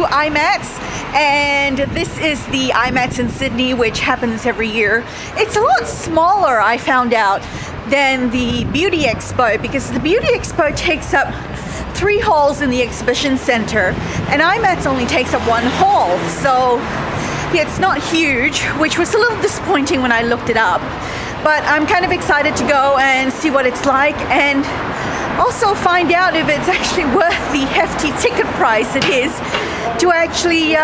IMATS, and this is the IMATS in Sydney, which happens every year. It's a lot smaller, I found out, than the Beauty Expo, because the Beauty Expo takes up 3 halls in the exhibition center, and IMATS only takes up 1 hall. So yeah, it's not huge, which was a little disappointing when I looked it up. But I'm kind of excited to go and see what it's like, and also find out if it's actually worth the hefty ticket price it is to actually,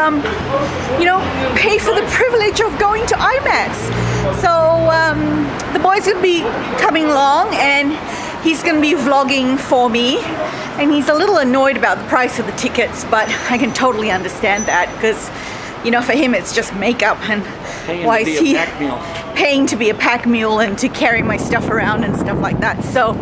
pay for the privilege of going to IMATS. So the boy's gonna be coming along, and he's gonna be vlogging for me, and he's a little annoyed about the price of the tickets, but I can totally understand that, because for him it's just makeup, and why is he paying to be a pack mule and to carry my stuff around and stuff like that. So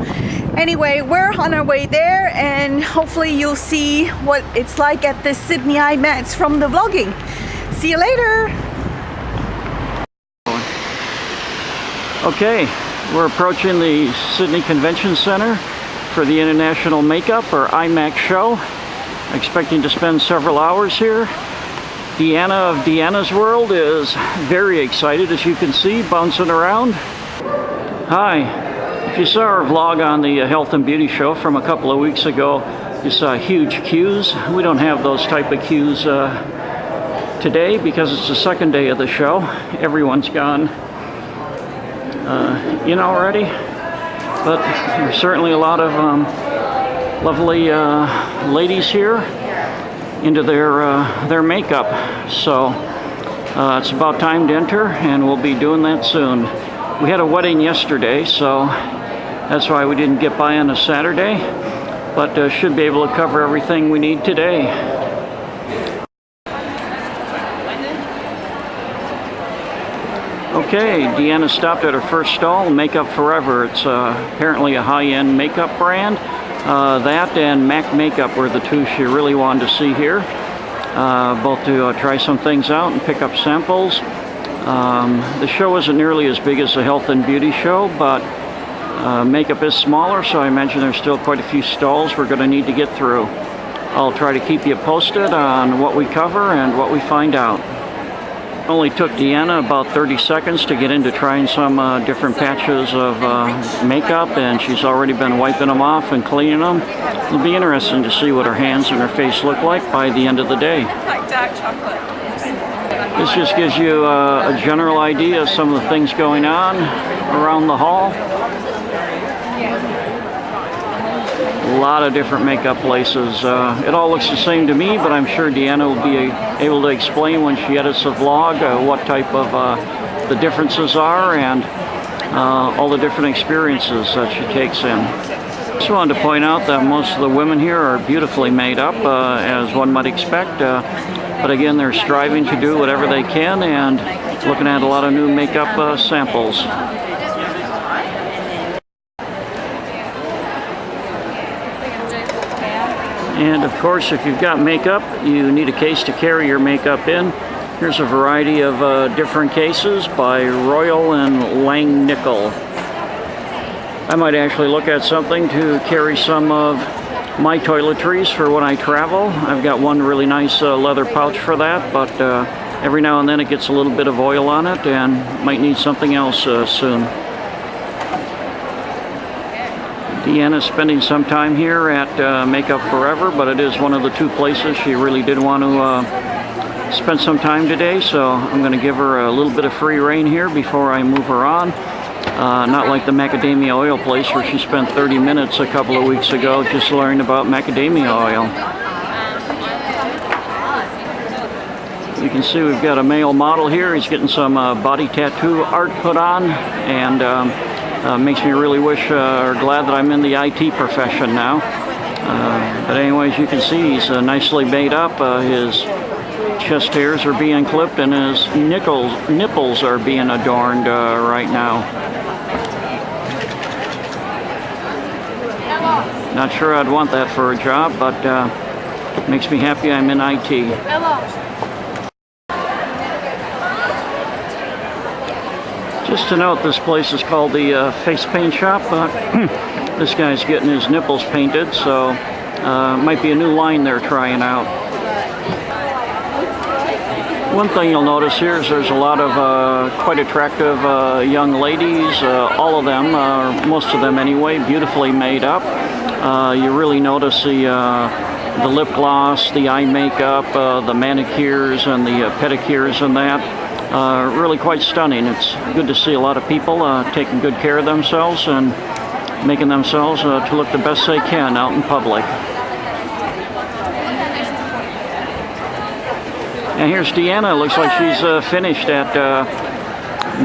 anyway, we're on our way there, and hopefully you'll see what it's like at the Sydney IMATS from the vlogging. See you later. Okay, we're approaching the Sydney Convention Center for the International Makeup, or IMATS show. Expecting to spend several hours here. Deanna of Deanna's World is very excited, as you can see, bouncing around. Hi. If you saw our vlog on the Health and Beauty show from a couple of weeks ago, you saw huge queues. We don't have those type of queues today, because it's the second day of the show. Everyone's gone in already, but there's certainly a lot of lovely ladies here into their makeup. So it's about time to enter, and we'll be doing that soon. We had a wedding yesterday, so that's why we didn't get by on a Saturday, but should be able to cover everything we need today. Okay, Deanna stopped at her first stall, Makeup Forever. It's apparently a high-end makeup brand. That and MAC Makeup were the two she really wanted to see here, both to try some things out and pick up samples. The show isn't nearly as big as the Health and Beauty show, but makeup is smaller, so I imagine there's still quite a few stalls we're going to need to get through. I'll try to keep you posted on what we cover and what we find out. Only took Deanna about 30 seconds to get into trying some different patches of makeup, and she's already been wiping them off and cleaning them. It'll be interesting to see what her hands and her face look like by the end of the day. It's like dark chocolate. This just gives you a general idea of some of the things going on around the hall. A lot of different makeup places. It all looks the same to me, but I'm sure Deanna will be able to explain when she edits the vlog what type of the differences are, and all the different experiences that she takes in. Just wanted to point out that most of the women here are beautifully made up, as one might expect, but again, they're striving to do whatever they can and looking at a lot of new makeup samples. And of course, if you've got makeup, you need a case to carry your makeup in. Here's a variety of different cases by Royal and Langnickel. I might actually look at something to carry some of my toiletries for when I travel. I've got one really nice leather pouch for that, but every now and then it gets a little bit of oil on it, and might need something else soon. Deanna's spending some time here at Makeup Forever, but it is one of the 2 places she really did want to spend some time today, so I'm going to give her a little bit of free rein here before I move her on. Not like the macadamia oil place where she spent 30 minutes a couple of weeks ago just learning about macadamia oil. You can see we've got a male model here. He's getting some body tattoo art put on, and makes me really wish or glad that I'm in the IT profession now. But anyways, you can see he's nicely made up. His chest hairs are being clipped, and his nipples are being adorned right now. Not sure I'd want that for a job, but makes me happy I'm in IT. Just to note, this place is called the Face Paint Shop. This guy's getting his nipples painted, so might be a new line they're trying out. One thing you'll notice here is there's a lot of quite attractive young ladies, all of them, most of them anyway, beautifully made up. You really notice the lip gloss, the eye makeup, the manicures and the pedicures and that. Really quite stunning. It's good to see a lot of people taking good care of themselves and making themselves to look the best they can out in public. And here's Deanna. Looks like she's finished at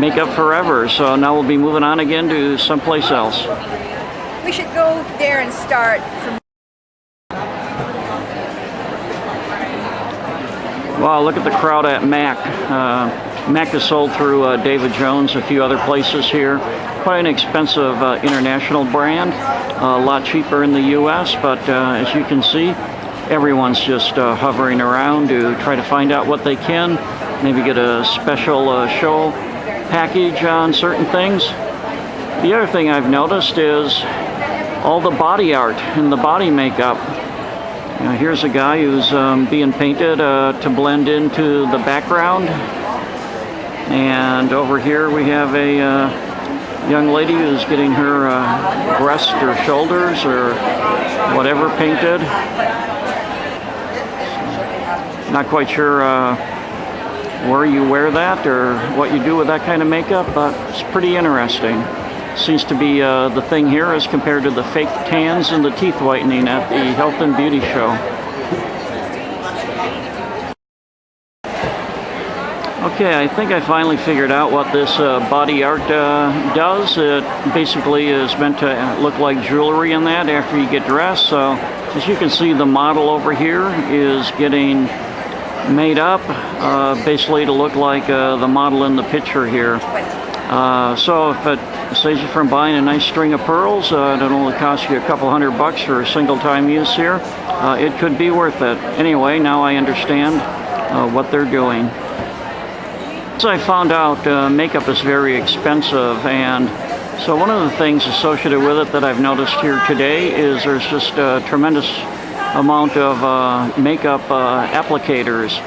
Makeup Forever. So now we'll be moving on again to someplace else. We should go there and start from. Wow, look at the crowd at MAC. MAC is sold through David Jones, a few other places here. Quite an expensive international brand. A lot cheaper in the US, but as you can see, everyone's just hovering around to try to find out what they can, maybe get a special show package on certain things. The other thing I've noticed is all the body art and the body makeup. Here's a guy who's being painted to blend into the background. And over here we have a young lady who's getting her breast or shoulders or whatever painted. Not quite sure where you wear that or what you do with that kind of makeup, but it's pretty interesting. Seems to be the thing here as compared to the fake tans and the teeth whitening at the Health and Beauty Show. Okay, I think I finally figured out what this body art does. It basically is meant to look like jewelry in that after you get dressed. So as you can see, the model over here is getting made up basically to look like the model in the picture here. So if it saves you from buying a nice string of pearls, it only costs you a couple $100 for a single time use here. It could be worth it. Anyway, now I understand what they're doing. As I found out, makeup is very expensive, and so one of the things associated with it that I've noticed here today is there's just a tremendous amount of makeup applicators.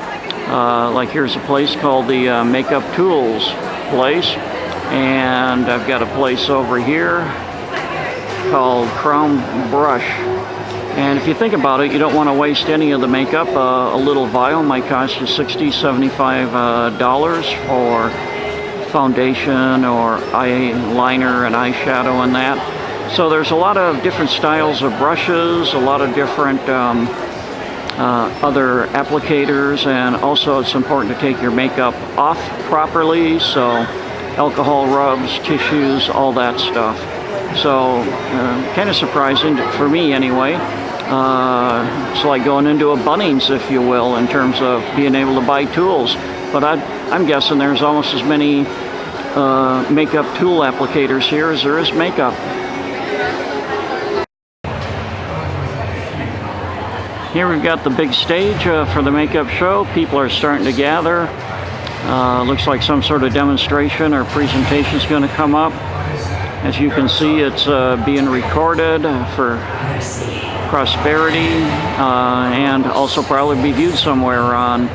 Like here's a place called the Makeup Tools place, and I've got a place over here called Crown Brush. And if you think about it, you don't want to waste any of the makeup. A little vial might cost you $60, $75 for foundation or eyeliner and eyeshadow and that. So there's a lot of different styles of brushes, a lot of different other applicators, and also it's important to take your makeup off properly, so alcohol rubs, tissues, all that stuff. So kind of surprising for me anyway. It's like going into a Bunnings, if you will, in terms of being able to buy tools. But I'm guessing there's almost as many makeup tool applicators here as there is makeup. Here we've got the big stage for the makeup show. People are starting to gather. Looks like some sort of demonstration or presentation is going to come up. As you can see, it's being recorded for prosperity and also probably be viewed somewhere on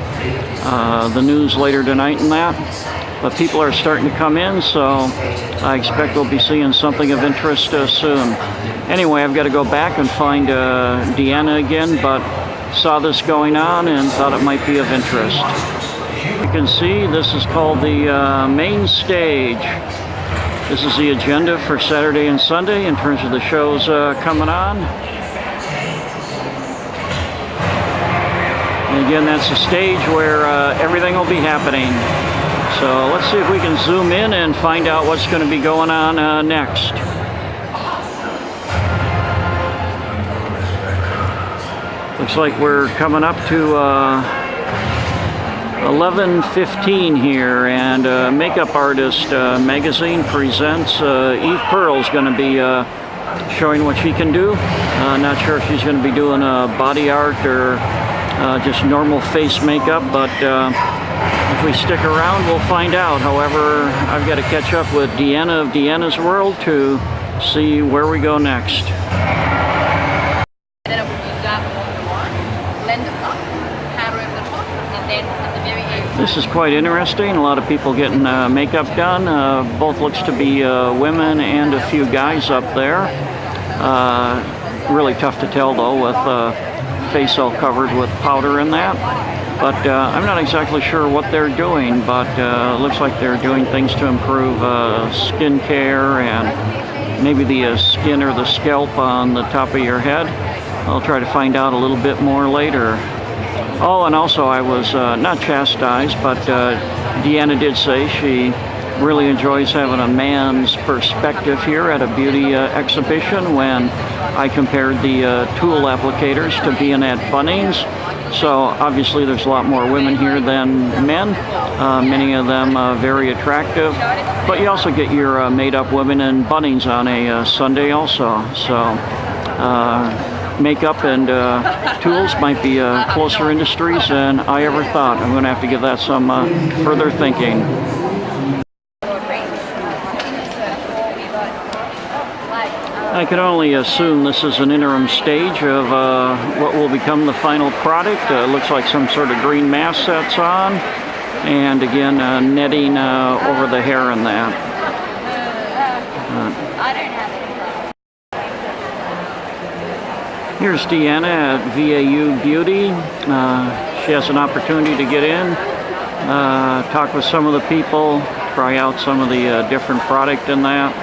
the news later tonight and that. But people are starting to come in, so I expect we'll be seeing something of interest soon. Anyway, I've got to go back and find Deanna again, but saw this going on and thought it might be of interest. You can see this is called the main stage. This is the agenda for Saturday and Sunday in terms of the shows coming on. And again, that's the stage where everything will be happening. So let's see if we can zoom in and find out what's going to be going on next. Looks like we're coming up to 11:15 here, and Makeup Artist magazine presents Eve Pearl's going to be showing what she can do. Not sure if she's going to be doing body art or just normal face makeup, but if we stick around, we'll find out. However, I've got to catch up with Deanna of Deanna's World to see where we go next. This is quite interesting. A lot of people getting makeup done. Both looks to be women and a few guys up there. Really tough to tell though with face all covered with powder and that. But I'm not exactly sure what they're doing, but looks like they're doing things to improve skin care and maybe the skin or the scalp on the top of your head. I'll try to find out a little bit more later. Oh, and also I was not chastised, but Deanna did say she really enjoys having a man's perspective here at a beauty exhibition when I compared the tool applicators to being at Bunnings. So obviously there's a lot more women here than men, many of them very attractive, but you also get your made-up women in Bunnings on a Sunday also. So makeup and tools might be closer industries than I ever thought. I'm going to have to give that some further thinking. I can only assume this is an interim stage of what will become the final product. Looks like some sort of green mask that's on, and again netting over the hair and that. Here's Deanna at VAU Beauty. She has an opportunity to get in, talk with some of the people, try out some of the different product in that.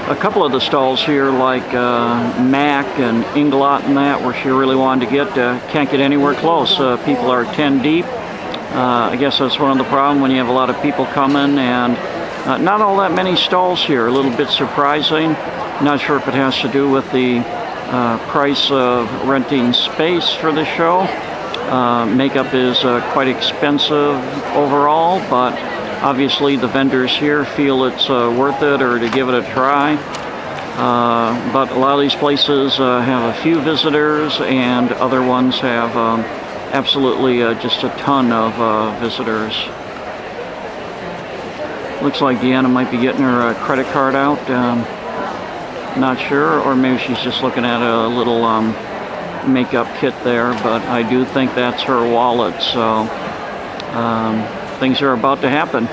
A couple of the stalls here, like Mac and Inglot and that, where she really wanted to get, can't get anywhere close. People are 10 deep. I guess that's one of the problems when you have a lot of people coming, and not all that many stalls here. A little bit surprising. Not sure if it has to do with the price of renting space for the show. Makeup is quite expensive overall, but obviously the vendors here feel it's worth it or to give it a try. But a lot of these places have a few visitors, and other ones have absolutely just a ton of visitors. Looks like Deanna might be getting her credit card out. Not sure, or maybe she's just looking at a little makeup kit there, but I do think that's her wallet, so things are about to happen.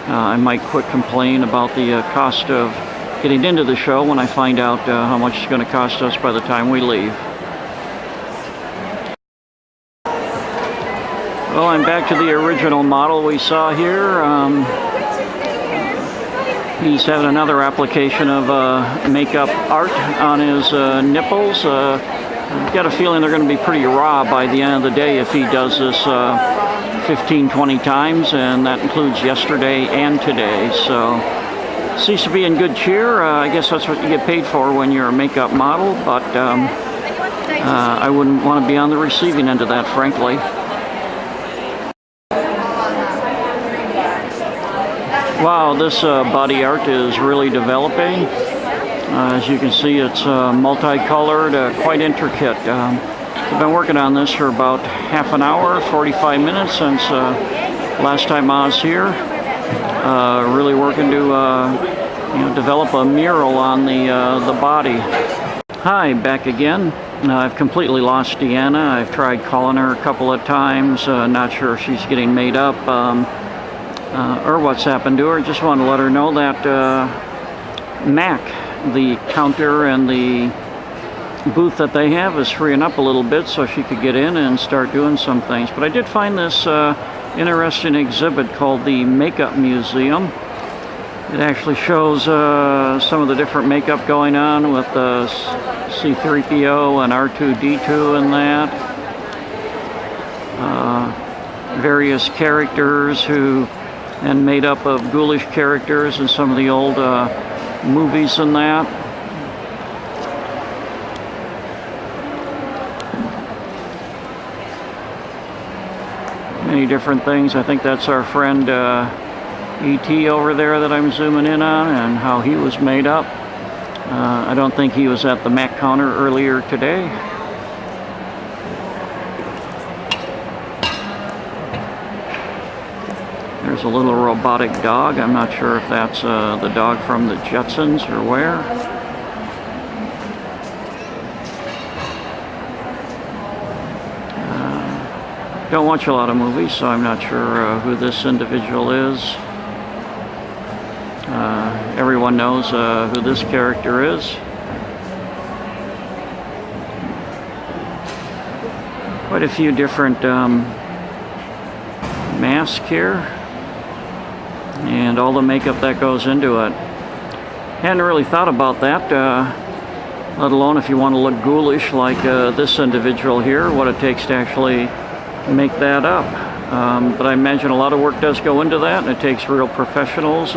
I might quit complain about the cost of getting into the show when I find out how much it's going to cost us by the time we leave. Well, I'm back to the original model we saw here. He's having another application of makeup art on his nipples. I've got a feeling they're going to be pretty raw by the end of the day if he does this 15-20 times, and that includes yesterday and today. So seems to be in good cheer. I guess that's what you get paid for when you're a makeup model, but I wouldn't want to be on the receiving end of that, frankly. Wow, this body art is really developing. As you can see, it's multicolored, quite intricate. I've been working on this for about half an hour, 45 minutes since last time I was here. Really working to develop a mural on the body. Hi, back again. I've completely lost Deanna. I've tried calling her a couple of times. Not sure if she's getting made up. Or what's happened to her. Just wanted to let her know that Mac, the counter and the booth that they have, is freeing up a little bit so she could get in and start doing some things. But I did find this interesting exhibit called the Makeup Museum. It actually shows some of the different makeup going on with C-3PO and R2-D2 and that. Various characters and made up of ghoulish characters in some of the old movies and that. Many different things. I think that's our friend E.T. over there that I'm zooming in on, and how he was made up. I don't think he was at the Mac counter earlier today. There's a little robotic dog. I'm not sure if that's the dog from the Jetsons or where. Don't watch a lot of movies, so I'm not sure who this individual is. Everyone knows who this character is. Quite a few different masks here, and all the makeup that goes into it. Hadn't really thought about that, let alone if you want to look ghoulish like this individual here, what it takes to actually make that up. But I imagine a lot of work does go into that, and it takes real professionals,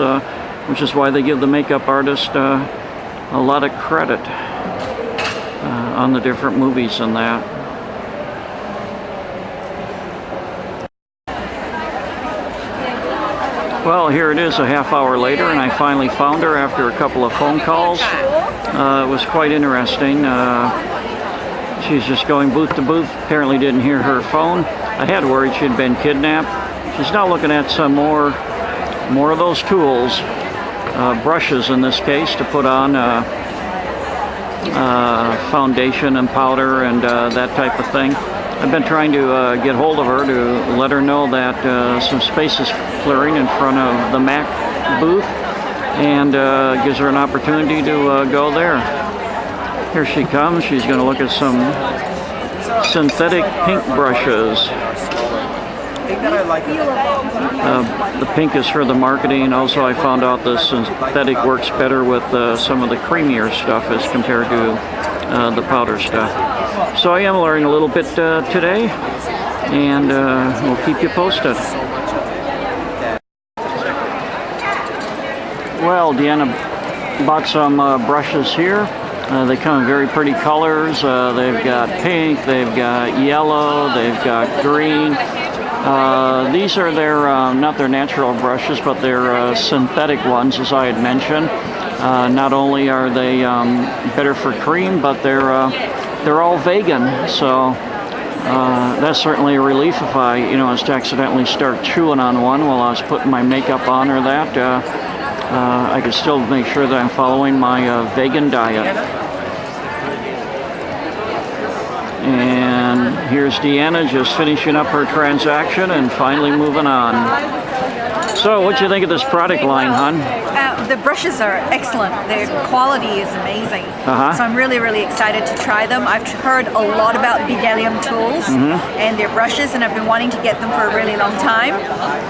which is why they give the makeup artist a lot of credit on the different movies and that. Well, here it is a half hour later, and I finally found her after a couple of phone calls. It was quite interesting. She's just going booth to booth. Apparently didn't hear her phone. I had worried she'd been kidnapped. She's now looking at some more of those tools, brushes in this case, to put on foundation and powder and that type of thing. I've been trying to get hold of her to let her know that some space is clearing in front of the MAC booth, and gives her an opportunity to go there. Here she comes. She's going to look at some synthetic pink brushes. The pink is for the marketing. Also, I found out the synthetic works better with some of the creamier stuff as compared to the powder stuff. So I am learning a little bit today, and we'll keep you posted. Well, Deanna bought some brushes here. They come in very pretty colors. They've got pink, they've got yellow, they've got green. These are their, not their natural brushes, but their synthetic ones, as I had mentioned. Not only are they better for cream, but they're all vegan, so that's certainly a relief if I, was to accidentally start chewing on one while I was putting my makeup on or that. I could still make sure that I'm following my vegan diet. And here's Deanna just finishing up her transaction and finally moving on. So, what do you think of this product line, hon? The brushes are excellent. Their quality is amazing. So I'm really, really excited to try them. I've heard a lot about Bdellium tools and their brushes, and I've been wanting to get them for a really long time.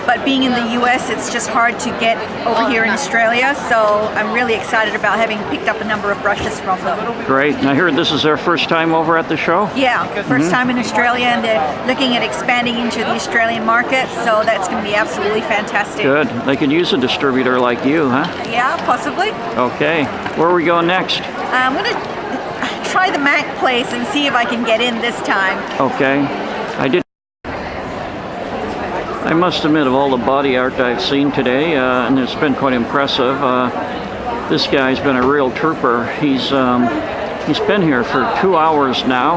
But being in the US, it's just hard to get over here in Australia. So I'm really excited about having picked up a number of brushes from them. Great. Now, I heard this is their first time over at the show? Yeah, first time in Australia, and they're looking at expanding into the Australian market. So that's going to be absolutely fantastic. Good. They could use a distributor like you, huh? Yeah, possibly. Okay. Where are we going next? I'm going to try the MAC place and see if I can get in this time. Okay. I must admit, of all the body art I've seen today, and it's been quite impressive, this guy's been a real trooper. He's been here for 2 hours now,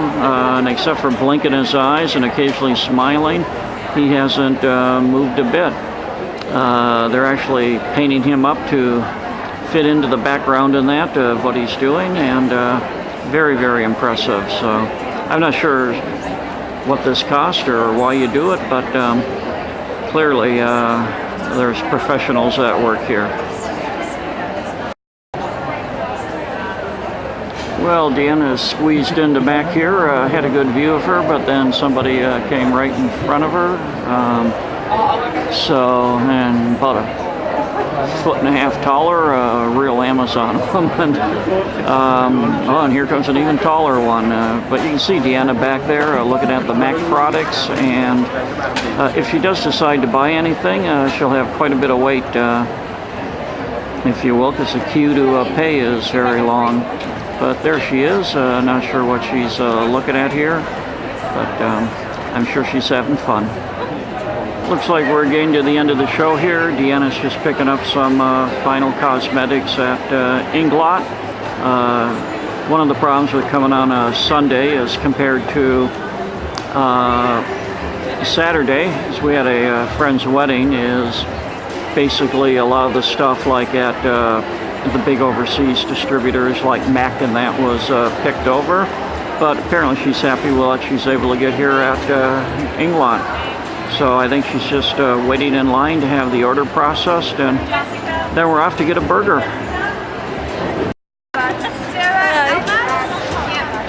and except for blinking his eyes and occasionally smiling, he hasn't moved a bit. They're actually painting him up to fit into the background in that of what he's doing, and very, very impressive. So I'm not sure what this cost or why you do it, but clearly there's professionals at work here. Well, Deanna is squeezed into back here. Had a good view of her, but then somebody came right in front of her. And about a 1.5 feet taller, a real Amazon woman. And here comes an even taller one. But you can see Deanna back there looking at the MAC products, and if she does decide to buy anything, she'll have quite a bit of wait, if you will, because the queue to pay is very long. But there she is. Not sure what she's looking at here, but I'm sure she's having fun. Looks like we're getting to the end of the show here. Deanna's just picking up some final cosmetics at Inglot. One of the problems with coming on a Sunday as compared to Saturday, is we had a friend's wedding, is basically a lot of the stuff like at the big overseas distributors like MAC and that was picked over. but apparently she's happy with what she's able to get here at England. So I think she's just waiting in line to have the order processed, and then we're off to get a burger.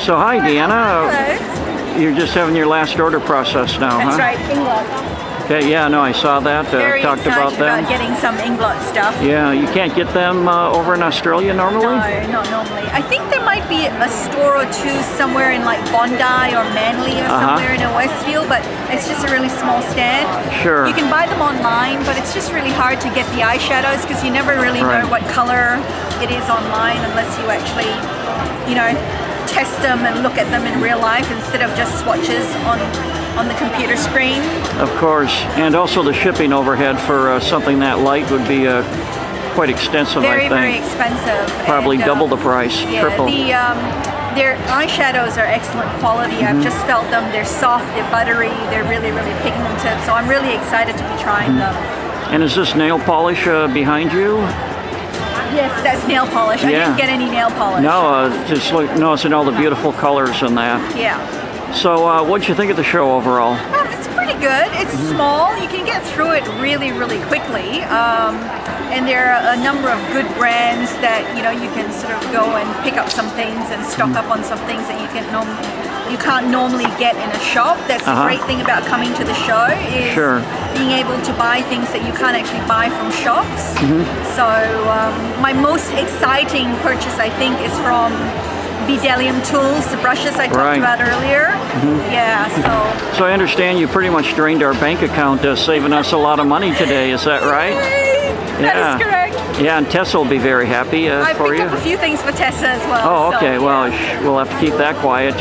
So hi, Deanna. Hello. You're just having your last order processed now, That's huh? right, Inglot. Okay, yeah, no, I saw that. Very Talked excited about them. about getting some Inglot stuff. Yeah, you can't get them over in Australia normally? No, not normally. I think there might be a store or two somewhere in like Bondi or Manly or somewhere in a Westfield, but it's just a really small stand. Sure. You can buy them online, but it's just really hard to get the eyeshadows because you never really know what color it is online unless you actually, you know, test them and look at them in real life instead of just swatches on the computer screen. Of course, and also the shipping overhead for something that light would be quite extensive, I think. Very expensive. Probably and, double the price, triple. Their eyeshadows are excellent quality. I've just felt them. They're soft, they're buttery, they're really pigmented. So I'm really excited to be trying them. And is this nail polish behind you? Yes, that's nail polish. I didn't get any nail polish. No, just noticing all the beautiful colors in that. Yeah. So what'd you think of the show overall? It's pretty good. It's small. You can get through it really quickly. And there are a number of good brands that you can sort of go and pick up some things and stock up on some things that you can't normally get in a shop. That's the great thing about coming to the show is being able to buy things that you can't actually buy from shops. So my most exciting purchase, I think, is from Bedelium Tools, the brushes I talked about earlier. Yeah, so I understand you pretty much drained our bank account saving us a lot of money today, is that right? That is correct. Yeah, and Tessa will be very happy for you. I picked up a few things for Tessa as well. Oh, okay. Well, we'll have to keep that quiet.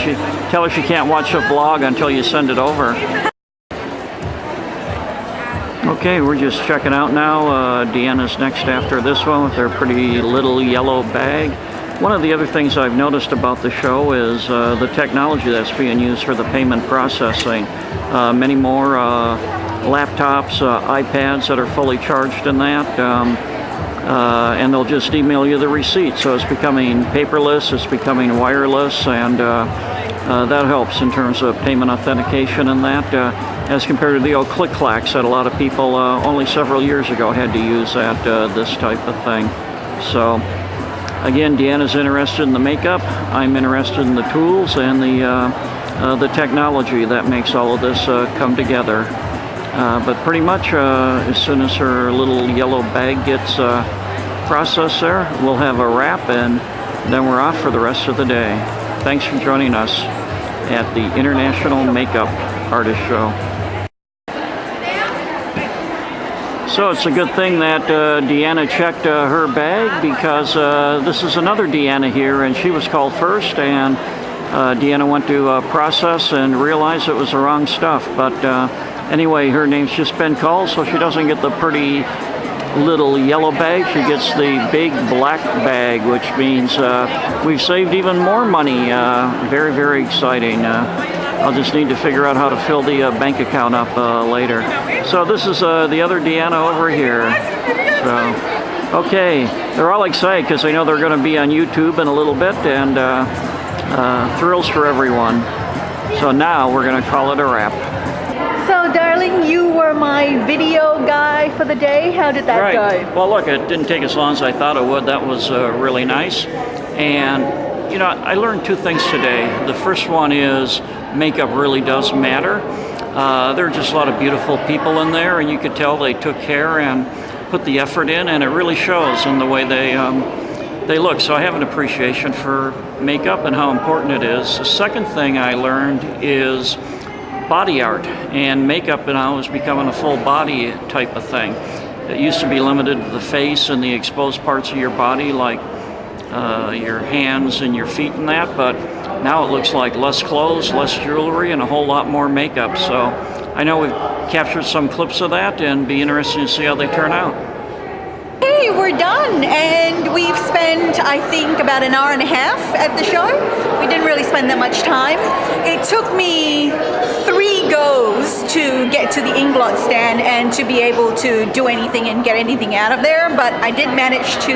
Tell her she can't watch the vlog until you send it over. Okay, we're just checking out now. Deanna's next after this one with her pretty little yellow bag. One of the other things I've noticed about the show is the technology that's being used for the payment processing. Many more laptops, iPads that are fully charged in that, and they'll just email you the receipt. So it's becoming paperless, it's becoming wireless, and that helps in terms of payment authentication and that, as compared to the old click-clacks that a lot of people only several years ago had to use at this type of thing. So again, Deanna's interested in the makeup, I'm interested in the tools and the technology that makes all of this come together. But pretty much as soon as her little yellow bag gets processed there, we'll have a wrap and then we're off for the rest of the day. Thanks for joining us at the International Makeup Artist Show. So it's a good thing that Deanna checked her bag because this is another Deanna here and she was called first, and Deanna went to process and realized it was the wrong stuff. But anyway, her name's just been called, so she doesn't get the pretty little yellow bag. She gets the big black bag, which means we've saved even more money. Very exciting. I'll just need to figure out how to fill the bank account up later. So this is the other Deanna over here. So, okay, they're all excited because they know they're going to be on YouTube in a little bit, and thrills for everyone. So now we're going to call it a wrap. So, darling, you were my video guy for the day. How did that go? Well, look, it didn't take as long as I thought it would. That was really nice. And, I learned two things today. The first one is makeup really does matter. There are just a lot of beautiful people in there, and you could tell they took care and put the effort in, and it really shows in the way they look. So I have an appreciation for makeup and how important it is. The second thing I learned is body art, and makeup now is becoming a full body type of thing. It used to be limited to the face and the exposed parts of your body, like your hands and your feet and that, but now it looks like less clothes, less jewelry, and a whole lot more makeup. So I know we've captured some clips of that and be interested to see how they turn out. Hey, we're we're done, and we've spent, I think, about an hour and a half at the show. We didn't really spend that much time. It took me 3 goes to get to the Inglot stand and to be able to do anything and get anything out of there, but I did manage to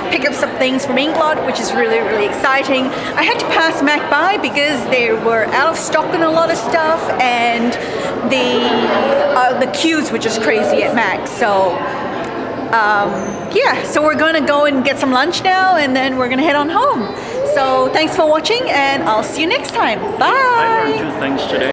pick up some things from Inglot, which is really, really exciting. I had to pass Mac by because they were out of stock on a lot of stuff, and the queues were just crazy at Mac. So yeah, so we're gonna go and get some lunch now, and then we're gonna head on home. So thanks for watching, and I'll see you next time. Bye. I learned 2 things today.